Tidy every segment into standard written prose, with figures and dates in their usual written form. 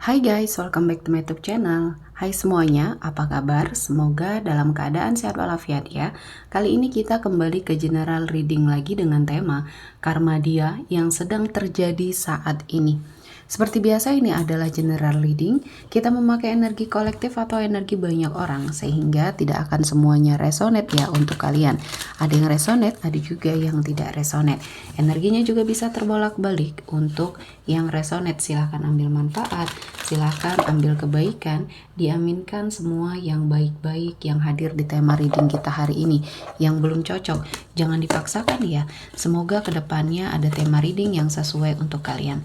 Hai guys, welcome back to my YouTube channel. Hai semuanya, apa kabar? Semoga dalam keadaan sehat walafiat ya. Kali ini kita kembali ke general reading lagi dengan tema karma dia yang sedang terjadi saat ini. Seperti biasa ini adalah general reading, kita memakai energi kolektif atau energi banyak orang sehingga tidak akan semuanya resonate ya untuk kalian. Ada yang resonate, ada juga yang tidak resonate. Energinya juga bisa terbolak-balik. Untuk yang resonate silahkan ambil manfaat, silahkan ambil kebaikan, diaminkan semua yang baik-baik yang hadir di tema reading kita hari ini. Yang belum cocok, jangan dipaksakan ya. Semoga kedepannya ada tema reading yang sesuai untuk kalian.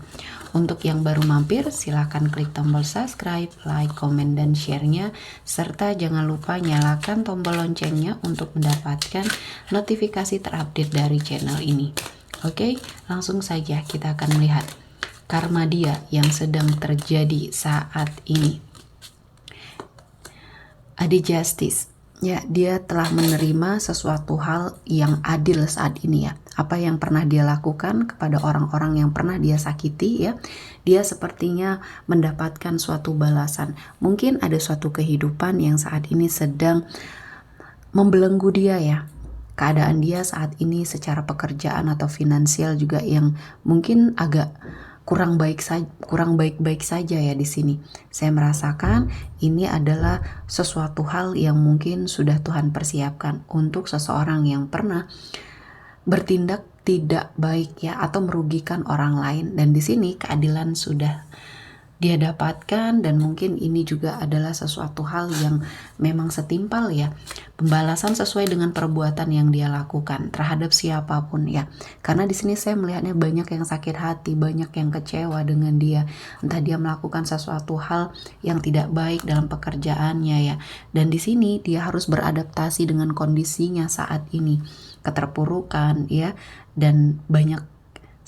Untuk yang baru mampir, silahkan klik tombol subscribe, like, komen, dan share-nya. Serta jangan lupa nyalakan tombol loncengnya untuk mendapatkan notifikasi terupdate dari channel ini. Oke, langsung saja kita akan melihat karma dia yang sedang terjadi saat ini. Ada justice. Ya, dia telah menerima sesuatu hal yang adil saat ini ya. Apa yang pernah dia lakukan kepada orang-orang yang pernah dia sakiti ya, dia sepertinya mendapatkan suatu balasan. Mungkin ada suatu kehidupan yang saat ini sedang membelenggu dia ya. Keadaan dia saat ini secara pekerjaan atau finansial juga yang mungkin agak kurang baik-baik saja ya di sini. Saya merasakan ini adalah sesuatu hal yang mungkin sudah Tuhan persiapkan untuk seseorang yang pernah bertindak tidak baik ya atau merugikan orang lain, dan di sini keadilan sudah dia dapatkan, dan mungkin ini juga adalah sesuatu hal yang memang setimpal ya, pembalasan sesuai dengan perbuatan yang dia lakukan terhadap siapapun ya. Karena di sini saya melihatnya banyak yang sakit hati, banyak yang kecewa dengan dia, entah dia melakukan sesuatu hal yang tidak baik dalam pekerjaannya ya, dan di sini dia harus beradaptasi dengan kondisinya saat ini, keterpurukan ya, dan banyak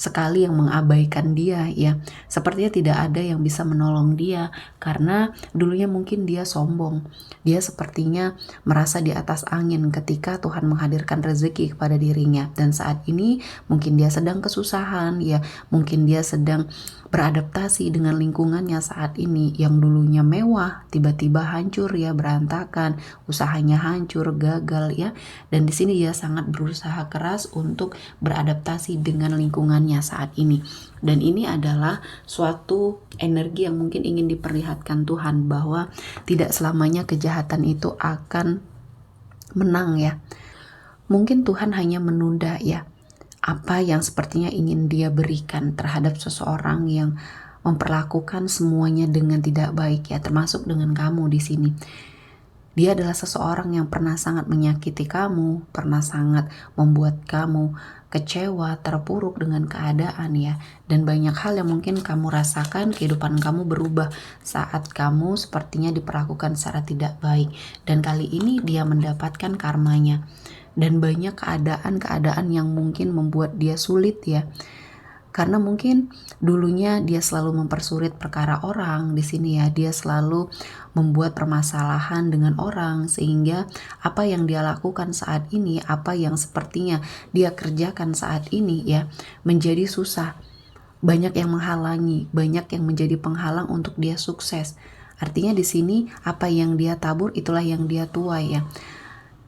sekali yang mengabaikan dia ya. Sepertinya tidak ada yang bisa menolong dia karena dulunya mungkin dia sombong. Dia sepertinya merasa di atas angin ketika Tuhan menghadirkan rezeki kepada dirinya, dan saat ini mungkin dia sedang kesusahan ya, mungkin dia sedang beradaptasi dengan lingkungannya saat ini yang dulunya mewah tiba-tiba hancur ya, berantakan, usahanya hancur, gagal ya. Dan di sini dia sangat berusaha keras untuk beradaptasi dengan lingkungannya saat ini. Dan ini adalah suatu energi yang mungkin ingin diperlihatkan Tuhan bahwa tidak selamanya kejahatan itu akan menang ya. Mungkin Tuhan hanya menunda ya apa yang sepertinya ingin dia berikan terhadap seseorang yang memperlakukan semuanya dengan tidak baik ya, termasuk dengan kamu di sini. Dia adalah seseorang yang pernah sangat menyakiti kamu, pernah sangat membuat kamu kecewa, terpuruk dengan keadaan ya. Dan banyak hal yang mungkin kamu rasakan, kehidupan kamu berubah saat kamu sepertinya diperlakukan secara tidak baik. Dan kali ini dia mendapatkan karmanya. Dan banyak keadaan-keadaan yang mungkin membuat dia sulit ya. Karena mungkin dulunya dia selalu mempersulit perkara orang di sini ya. Dia selalu membuat permasalahan dengan orang sehingga apa yang dia lakukan saat ini, apa yang sepertinya dia kerjakan saat ini ya, menjadi susah. Banyak yang menghalangi, banyak yang menjadi penghalang untuk dia sukses. Artinya di sini apa yang dia tabur itulah yang dia tuai ya.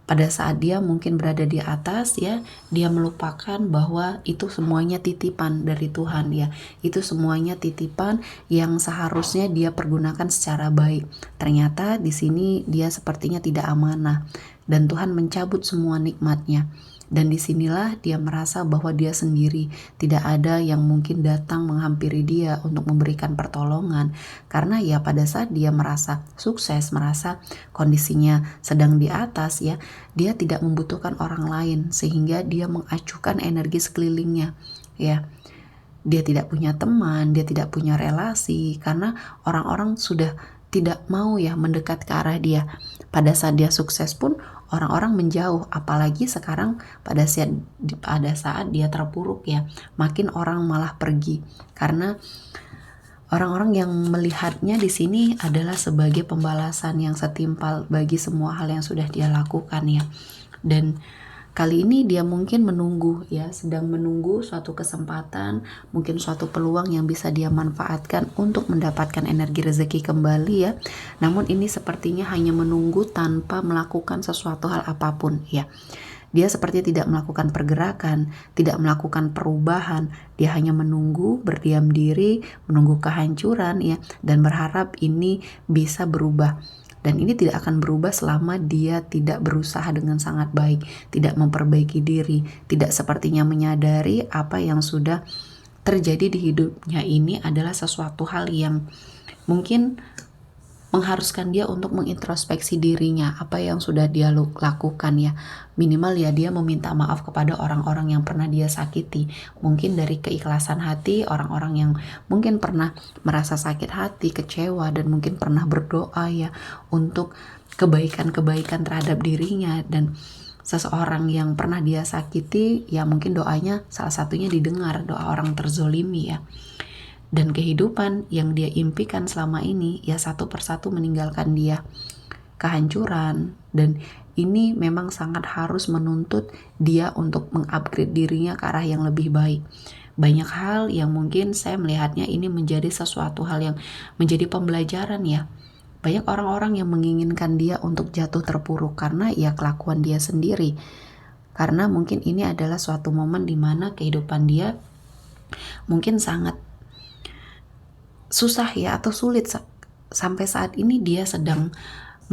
Pada saat dia mungkin berada di atas ya, dia melupakan bahwa itu semuanya titipan dari Tuhan ya. Itu semuanya titipan yang seharusnya dia pergunakan secara baik. Ternyata di sini dia sepertinya tidak amanah dan Tuhan mencabut semua nikmatnya. Dan disinilah dia merasa bahwa dia sendiri, tidak ada yang mungkin datang menghampiri dia untuk memberikan pertolongan. Karena ya pada saat dia merasa sukses, merasa kondisinya sedang di atas ya, dia tidak membutuhkan orang lain sehingga dia mengacuhkan energi sekelilingnya ya. Dia tidak punya teman, dia tidak punya relasi karena orang-orang sudah tidak mau ya mendekat ke arah dia. Pada saat dia sukses pun orang-orang menjauh, apalagi sekarang pada saat dia terpuruk ya, makin orang malah pergi karena orang-orang yang melihatnya di sini adalah sebagai pembalasan yang setimpal bagi semua hal yang sudah dia lakukan ya. Dan Kali ini dia mungkin menunggu ya, sedang menunggu suatu kesempatan, mungkin suatu peluang yang bisa dia manfaatkan untuk mendapatkan energi rezeki kembali ya. Namun ini sepertinya hanya menunggu tanpa melakukan sesuatu hal apapun ya. Dia seperti tidak melakukan pergerakan, tidak melakukan perubahan. Dia hanya menunggu, berdiam diri, menunggu kehancuran ya, dan berharap ini bisa berubah. Dan ini tidak akan berubah selama dia tidak berusaha dengan sangat baik, tidak memperbaiki diri, tidak sepertinya menyadari apa yang sudah terjadi di hidupnya ini adalah sesuatu hal yang mungkin mengharuskan dia untuk mengintrospeksi dirinya, apa yang sudah dia lakukan ya. Minimal ya dia meminta maaf kepada orang-orang yang pernah dia sakiti. Mungkin dari keikhlasan hati, orang-orang yang mungkin pernah merasa sakit hati, kecewa, dan mungkin pernah berdoa ya untuk kebaikan-kebaikan terhadap dirinya. Dan seseorang yang pernah dia sakiti ya mungkin doanya salah satunya didengar, doa orang terzolimi ya. Dan kehidupan yang dia impikan selama ini ya satu persatu meninggalkan dia, kehancuran. Dan ini memang sangat harus menuntut dia untuk mengupgrade dirinya ke arah yang lebih baik. Banyak hal yang mungkin saya melihatnya ini menjadi sesuatu hal yang menjadi pembelajaran ya. Banyak orang-orang yang menginginkan dia untuk jatuh terpuruk karena ya kelakuan dia sendiri. Karena mungkin ini adalah suatu momen di mana kehidupan dia mungkin sangat susah ya atau sulit. Sampai saat ini dia sedang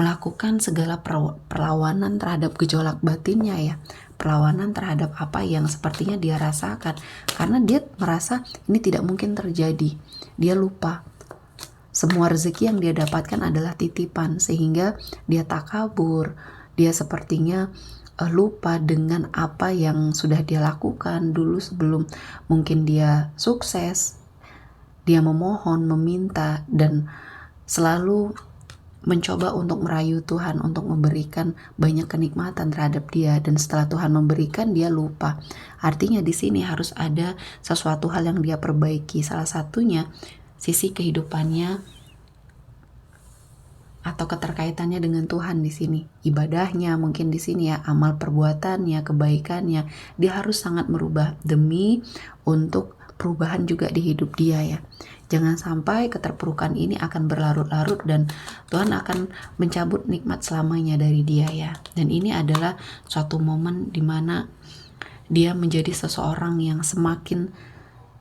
melakukan segala perlawanan terhadap gejolak batinnya ya, perlawanan terhadap apa yang sepertinya dia rasakan, karena dia merasa ini tidak mungkin terjadi. Dia lupa semua rezeki yang dia dapatkan adalah titipan, sehingga dia takabur. Dia sepertinya lupa dengan apa yang sudah dia lakukan dulu sebelum mungkin dia sukses. Dia memohon, meminta, dan selalu mencoba untuk merayu Tuhan untuk memberikan banyak kenikmatan terhadap dia. Dan setelah Tuhan memberikan, dia lupa. Artinya di sini harus ada sesuatu hal yang dia perbaiki. Salah satunya sisi kehidupannya atau keterkaitannya dengan Tuhan di sini. Ibadahnya mungkin di sini ya, amal perbuatannya, kebaikannya. Dia harus sangat merubah demi untuk perubahan juga di hidup dia ya. Jangan sampai keterpurukan ini akan berlarut-larut dan Tuhan akan mencabut nikmat selamanya dari dia ya. Dan ini adalah suatu momen di mana dia menjadi seseorang yang semakin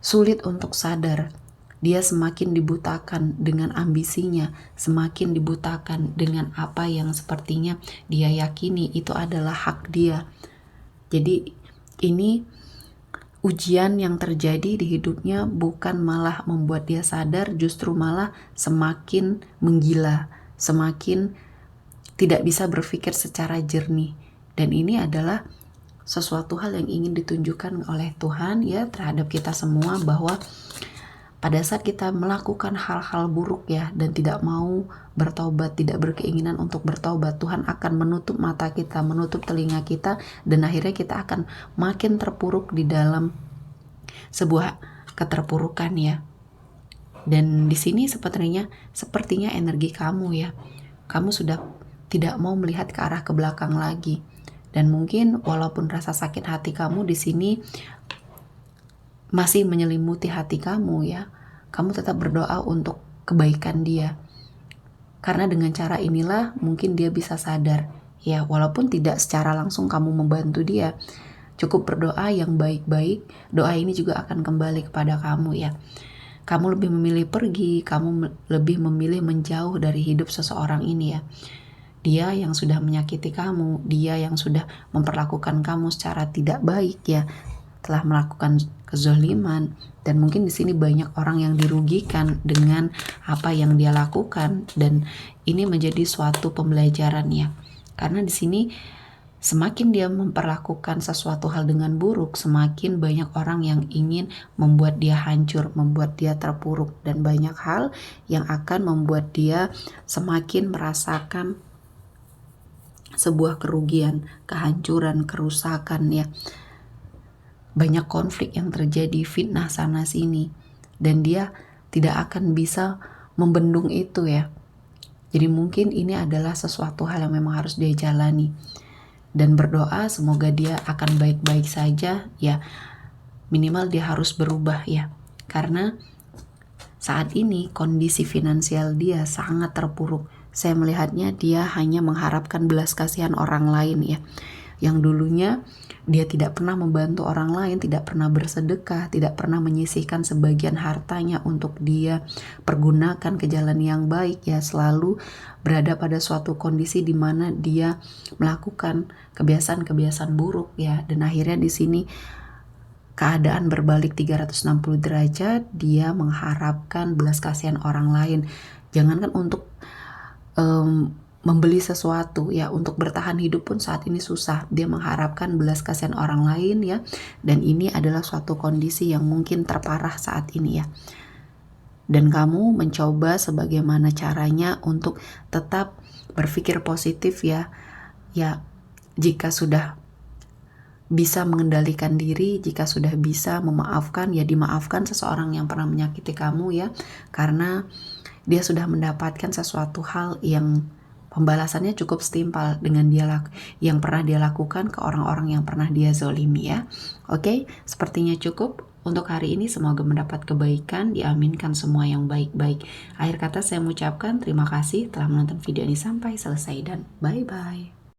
sulit untuk sadar. Dia semakin dibutakan dengan ambisinya, semakin dibutakan dengan apa yang sepertinya dia yakini itu adalah hak dia. Jadi ini ujian yang terjadi di hidupnya bukan malah membuat dia sadar, justru malah semakin menggila, semakin tidak bisa berpikir secara jernih. Dan ini adalah sesuatu hal yang ingin ditunjukkan oleh Tuhan ya terhadap kita semua, bahwa pada saat kita melakukan hal-hal buruk ya dan tidak mau bertobat, tidak berkeinginan untuk bertobat, Tuhan akan menutup mata kita, menutup telinga kita, dan akhirnya kita akan makin terpuruk di dalam sebuah keterpurukan ya. Dan di sini sepertinya energi kamu ya, kamu sudah tidak mau melihat ke arah ke belakang lagi. Dan mungkin walaupun rasa sakit hati kamu di sini masih menyelimuti hati kamu ya, kamu tetap berdoa untuk kebaikan dia. Karena dengan cara inilah mungkin dia bisa sadar ya, walaupun tidak secara langsung kamu membantu dia. Cukup berdoa yang baik-baik, doa ini juga akan kembali kepada kamu ya. Kamu lebih memilih pergi, kamu lebih memilih menjauh dari hidup seseorang ini ya. Dia yang sudah menyakiti kamu, dia yang sudah memperlakukan kamu secara tidak baik ya, telah melakukan kezaliman. Dan mungkin di sini banyak orang yang dirugikan dengan apa yang dia lakukan, dan ini menjadi suatu pembelajaran ya. Karena di sini semakin dia memperlakukan sesuatu hal dengan buruk, semakin banyak orang yang ingin membuat dia hancur, membuat dia terpuruk, dan banyak hal yang akan membuat dia semakin merasakan sebuah kerugian, kehancuran, kerusakan ya. Banyak konflik yang terjadi, fitnah sana sini, dan dia tidak akan bisa membendung itu ya. Jadi mungkin ini adalah sesuatu hal yang memang harus dia jalani. dan berdoa semoga dia akan baik-baik saja ya. Minimal dia harus berubah ya, karena saat ini kondisi finansial dia sangat terpuruk. Saya melihatnya dia hanya mengharapkan belas kasihan orang lain ya. Yang dulunya dia tidak pernah membantu orang lain, tidak pernah bersedekah, tidak pernah menyisihkan sebagian hartanya untuk dia pergunakan ke jalan yang baik ya, selalu berada pada suatu kondisi di mana dia melakukan kebiasaan-kebiasaan buruk ya, dan akhirnya di sini keadaan berbalik 360 derajat, dia mengharapkan belas kasihan orang lain. Jangankan untuk membeli sesuatu ya, untuk bertahan hidup pun saat ini susah. Dia mengharapkan belas kasihan orang lain ya, dan ini adalah suatu kondisi yang mungkin terparah saat ini ya. Dan kamu mencoba sebagaimana caranya untuk tetap berpikir positif ya. Ya, jika sudah bisa mengendalikan diri, jika sudah bisa memaafkan ya dimaafkan seseorang yang pernah menyakiti kamu ya, karena dia sudah mendapatkan sesuatu hal yang pembalasannya cukup setimpal dengan yang pernah dia lakukan ke orang-orang yang pernah dia zolimi ya. Oke, sepertinya cukup untuk hari ini. Semoga mendapat kebaikan, diaminkan semua yang baik-baik. Akhir kata saya mengucapkan terima kasih telah menonton video ini sampai selesai dan bye-bye.